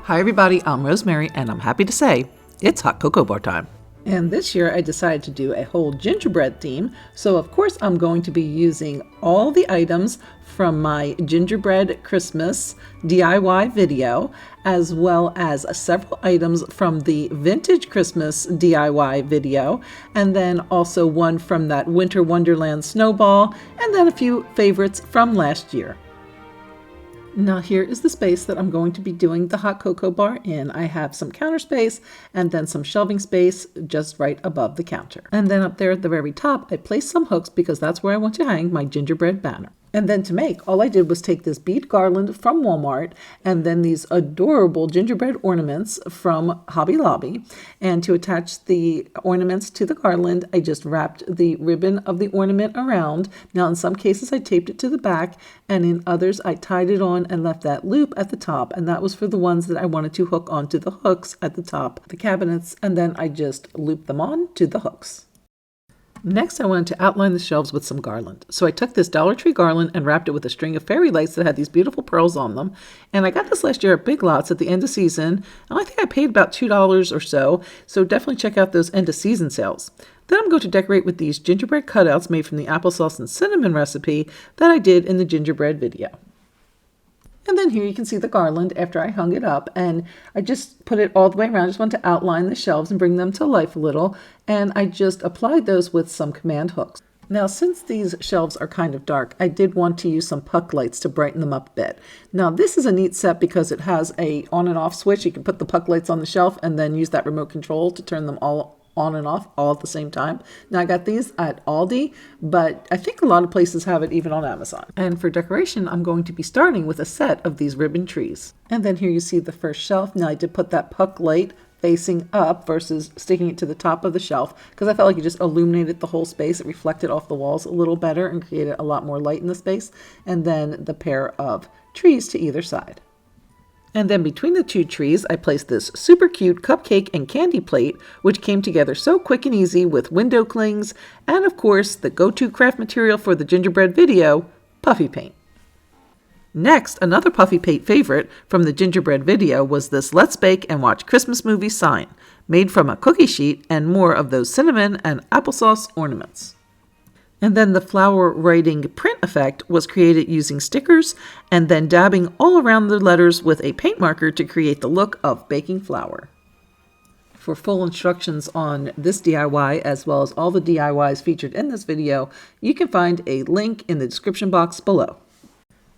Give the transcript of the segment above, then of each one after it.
Hi everybody, I'm Rosemary and I'm happy to say it's hot cocoa bar time. And this year I decided to do a whole gingerbread theme, so of course I'm going to be using all the items from my Gingerbread Christmas DIY video, as well as several items from the Vintage Christmas DIY video, and then also one from that Winter Wonderland snowball, and then a few favorites from last year. Now here is the space that I'm going to be doing the hot cocoa bar in. I have some counter space and then some shelving space just right above the counter. And then up there at the very top, I placed some hooks because that's where I want to hang my gingerbread banner. And then to make, all I did was take this bead garland from Walmart and then these adorable gingerbread ornaments from Hobby Lobby. And to attach the ornaments to the garland, I just wrapped the ribbon of the ornament around. Now in some cases I taped it to the back, and in others I tied it on and left that loop at the top, and that was for the ones that I wanted to hook onto the hooks at the top of the cabinets, and then I just looped them on to the hooks. Next, I wanted to outline the shelves with some garland. So I took this Dollar Tree garland and wrapped it with a string of fairy lights that had these beautiful pearls on them. And I got this last year at Big Lots at the end of season. And I think I paid about $2 or so. So definitely check out those end of season sales. Then I'm going to decorate with these gingerbread cutouts made from the applesauce and cinnamon recipe that I did in the gingerbread video. And then here you can see the garland after I hung it up, and I just put it all the way around. I just wanted to outline the shelves and bring them to life a little, and I just applied those with some command hooks. Now, since these shelves are kind of dark, I did want to use some puck lights to brighten them up a bit. Now, this is a neat set because it has a on and off switch. You can put the puck lights on the shelf and then use that remote control to turn them all on and off all at the same time. Now I got these at Aldi, but I think a lot of places have it even on Amazon. And for decoration, I'm going to be starting with a set of these ribbon trees. And then here you see the first shelf. Now I did put that puck light facing up versus sticking it to the top of the shelf because I felt like it just illuminated the whole space. It reflected off the walls a little better and created a lot more light in the space. And then the pair of trees to either side. And then between the two trees, I placed this super cute cupcake and candy plate, which came together so quick and easy with window clings, and of course, the go-to craft material for the gingerbread video, puffy paint. Next, another puffy paint favorite from the gingerbread video was this Let's Bake and Watch Christmas Movie sign, made from a cookie sheet and more of those cinnamon and applesauce ornaments. And then the flower writing print effect was created using stickers and then dabbing all around the letters with a paint marker to create the look of baking flour. For full instructions on this DIY as well as all the DIYs featured in this video, you can find a link in the description box below.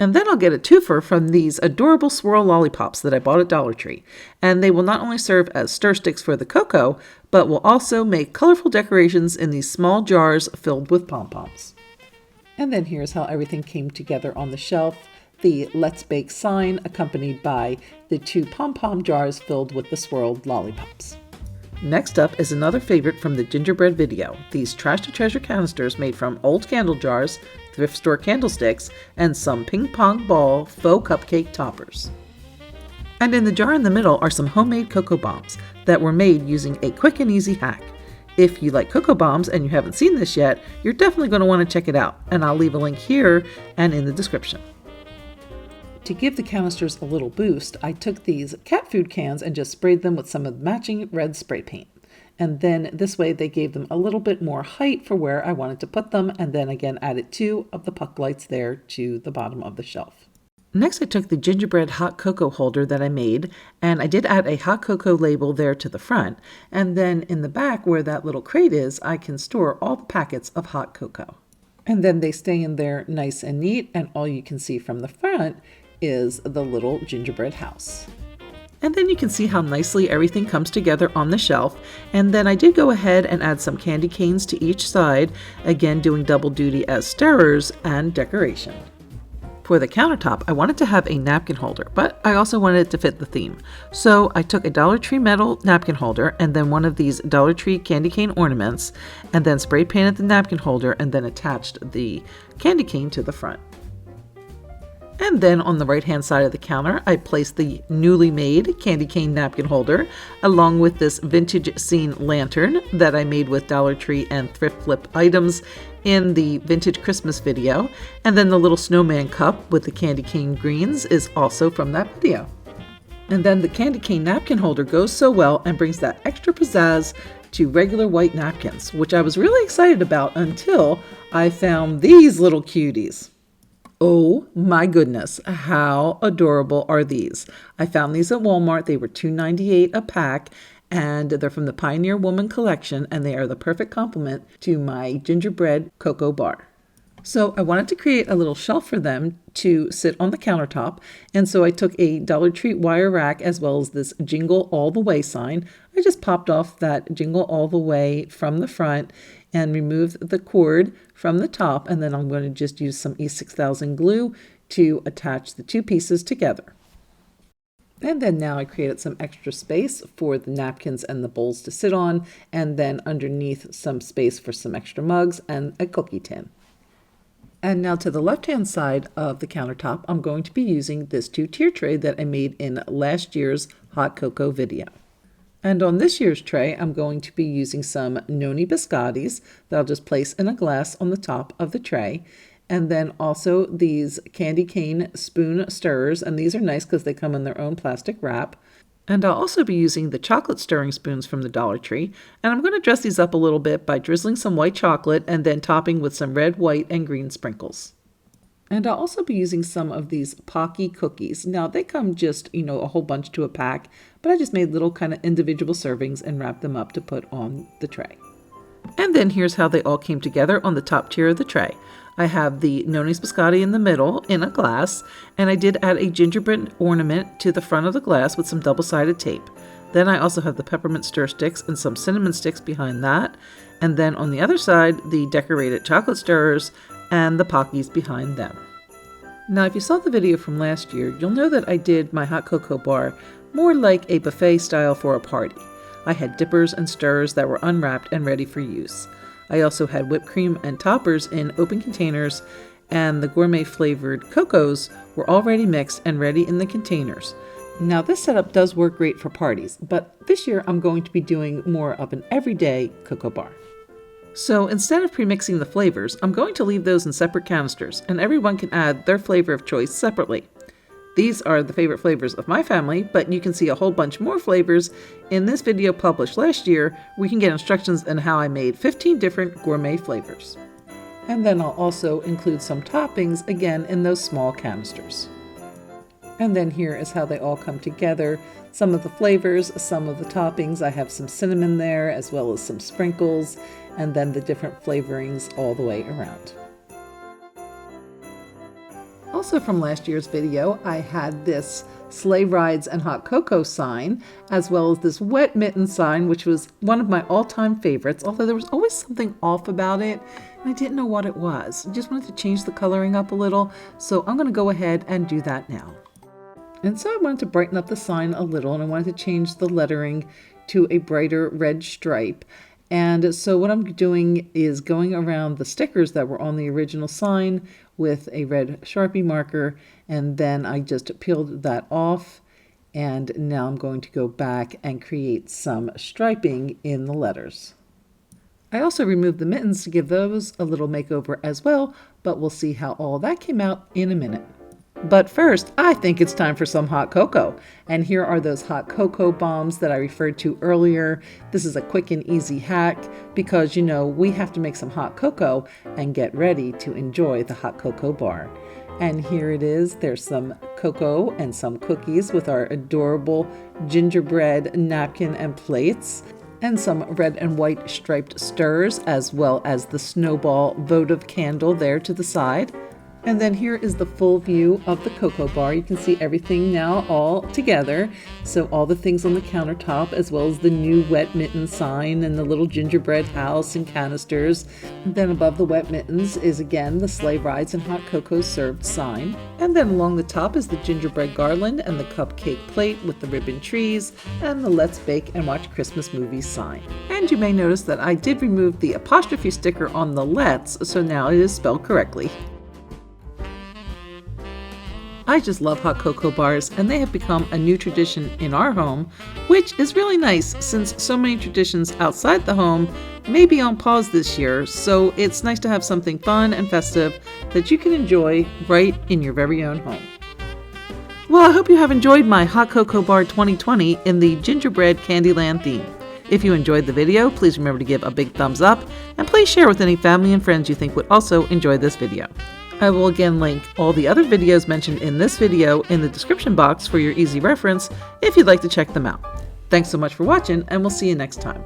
And then I'll get a twofer from these adorable swirl lollipops that I bought at Dollar Tree. And they will not only serve as stir sticks for the cocoa, but will also make colorful decorations in these small jars filled with pom-poms. And then here's how everything came together on the shelf. The Let's Bake sign accompanied by the two pom-pom jars filled with the swirled lollipops. Next up is another favorite from the gingerbread video, these Trash to Treasure canisters made from old candle jars, thrift store candlesticks, and some ping pong ball faux cupcake toppers. And in the jar in the middle are some homemade cocoa bombs that were made using a quick and easy hack. If you like cocoa bombs and you haven't seen this yet, you're definitely going to want to check it out, and I'll leave a link here and in the description. To give the canisters a little boost, I took these cat food cans and just sprayed them with some of the matching red spray paint. And then this way they gave them a little bit more height for where I wanted to put them, and then again added two of the puck lights there to the bottom of the shelf. Next I took the gingerbread hot cocoa holder that I made, and I did add a hot cocoa label there to the front, and then in the back where that little crate is, I can store all the packets of hot cocoa. And then they stay in there nice and neat, and all you can see from the front is the little gingerbread house. And then you can see how nicely everything comes together on the shelf. And then I did go ahead and add some candy canes to each side, again doing double duty as stirrers and decoration. For the countertop, I wanted to have a napkin holder, but I also wanted it to fit the theme. So I took a Dollar Tree metal napkin holder and then one of these Dollar Tree candy cane ornaments, and then spray painted the napkin holder and then attached the candy cane to the front. And then on the right-hand side of the counter, I placed the newly made candy cane napkin holder, along with this vintage scene lantern that I made with Dollar Tree and thrift flip items in the vintage Christmas video. And then the little snowman cup with the candy cane greens is also from that video. And then the candy cane napkin holder goes so well and brings that extra pizzazz to regular white napkins, which I was really excited about until I found these little cuties. Oh my goodness, how adorable are these? I found these at Walmart. They were $2.98 a pack, and they're from the Pioneer Woman collection, and they are the perfect complement to my gingerbread cocoa bar. So I wanted to create a little shelf for them to sit on the countertop, and so I took a Dollar Tree wire rack as well as this Jingle All the Way sign. I just popped off that Jingle All the Way from the front and removed the cord from the top, and then I'm going to just use some E6000 glue to attach the two pieces together. And then now I created some extra space for the napkins and the bowls to sit on, and then underneath some space for some extra mugs and a cookie tin. And now to the left-hand side of the countertop, I'm going to be using this two-tier tray that I made in last year's hot cocoa video. And on this year's tray, I'm going to be using some noni biscottis that I'll just place in a glass on the top of the tray. And then also these candy cane spoon stirrers, and these are nice because they come in their own plastic wrap. And I'll also be using the chocolate stirring spoons from the Dollar Tree. And I'm going to dress these up a little bit by drizzling some white chocolate and then topping with some red, white, and green sprinkles. And I'll also be using some of these Pocky Cookies. Now they come just, a whole bunch to a pack, but I just made little kind of individual servings and wrapped them up to put on the tray. And then here's how they all came together on the top tier of the tray. I have the Noni's biscotti in the middle in a glass, and I did add a gingerbread ornament to the front of the glass with some double-sided tape. Then I also have the peppermint stir sticks and some cinnamon sticks behind that. And then on the other side, the decorated chocolate stirrers and the Pockies behind them. Now, if you saw the video from last year, you'll know that I did my hot cocoa bar more like a buffet style for a party. I had dippers and stirrers that were unwrapped and ready for use. I also had whipped cream and toppers in open containers, and the gourmet flavored cocos were already mixed and ready in the containers. Now, this setup does work great for parties, but this year I'm going to be doing more of an everyday cocoa bar. So instead of premixing the flavors, I'm going to leave those in separate canisters, and everyone can add their flavor of choice separately. These are the favorite flavors of my family, but you can see a whole bunch more flavors in this video published last year. We can get instructions on how I made 15 different gourmet flavors. And then I'll also include some toppings again in those small canisters. And then here is how they all come together. Some of the flavors, some of the toppings. I have some cinnamon there as well as some sprinkles, and then the different flavorings all the way around. Also from last year's video, I had this sleigh rides and hot cocoa sign, as well as this wet mitten sign, which was one of my all-time favorites, although there was always something off about it, and I didn't know what it was. I just wanted to change the coloring up a little, so I'm going to go ahead and do that now. And so I wanted to brighten up the sign a little, and I wanted to change the lettering to a brighter red stripe. And so what I'm doing is going around the stickers that were on the original sign with a red Sharpie marker, and then I just peeled that off, and now I'm going to go back and create some striping in the letters. I also removed the mittens to give those a little makeover as well, but we'll see how all that came out in a minute. But first, I think it's time for some hot cocoa. And here are those hot cocoa bombs that I referred to earlier. This is a quick and easy hack because, we have to make some hot cocoa and get ready to enjoy the hot cocoa bar. And here it is. There's some cocoa and some cookies with our adorable gingerbread napkin and plates, and some red and white striped stirrers, as well as the snowball votive candle there to the side. And then here is the full view of the cocoa bar. You can see everything now all together. So all the things on the countertop, as well as the new wet mitten sign and the little gingerbread house and canisters. And then above the wet mittens is again the sleigh rides and hot cocoa served sign. And then along the top is the gingerbread garland and the cupcake plate with the ribbon trees and the Let's Bake and Watch Christmas Movies sign. And you may notice that I did remove the apostrophe sticker on the Let's, so now it is spelled correctly. I just love hot cocoa bars, and they have become a new tradition in our home, which is really nice since so many traditions outside the home may be on pause this year, so it's nice to have something fun and festive that you can enjoy right in your very own home. Well, I hope you have enjoyed my Hot Cocoa Bar 2020 in the Gingerbread Candyland theme. If you enjoyed the video, please remember to give a big thumbs up, and please share with any family and friends you think would also enjoy this video. I will again link all the other videos mentioned in this video in the description box for your easy reference if you'd like to check them out. Thanks so much for watching, and we'll see you next time.